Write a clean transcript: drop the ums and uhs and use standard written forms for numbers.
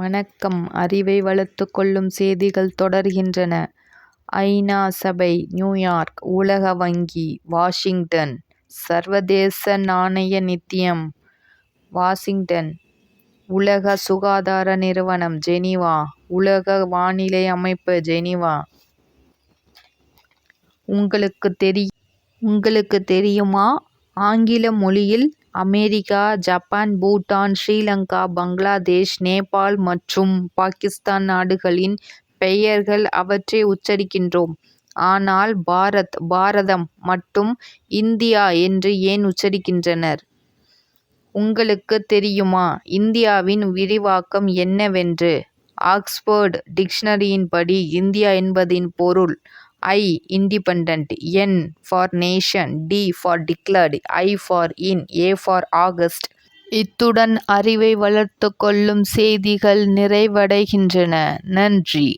வணக்கம். அறிவை வளர்த்துக் கொள்ளும் செய்திகள் தொடர்கின்றன. ஐ.நா. சபை நியூயார்க், உலக வங்கி வாஷிங்டன், சர்வதேச நாணய நிதியம் வாஷிங்டன், உலக சுகாதார நிறுவனம் ஜெனீவா, உலக வானிலை அமைப்பு ஜெனீவா. உங்களுக்கு தெரியுமா? ஆங்கில மொழியில் அமெரிக்கா, ஜப்பான், பூட்டான், ஸ்ரீலங்கா, பங்களாதேஷ், நேபாள் மற்றும் பாகிஸ்தான் நாடுகளின் பெயர்கள் அவற்றை உச்சரிக்கின்றோம். ஆனால் பாரதம் மட்டும் இந்தியா என்று ஏன் உச்சரிக்கின்றனர்? உங்களுக்கு தெரியுமா இந்தியாவின் விரிவாக்கம் என்னவென்று? ஆக்ஸ்போர்டு டிக்ஷனரியின்படி இந்தியா என்பதின் பொருள் I independent, N for nation, D for declared, I for in, A for August. இத்துடன் அறிவை வளர்த்துக் கொள்ளும் செய்திகள் நிறைவடைகின்றன. நன்றி.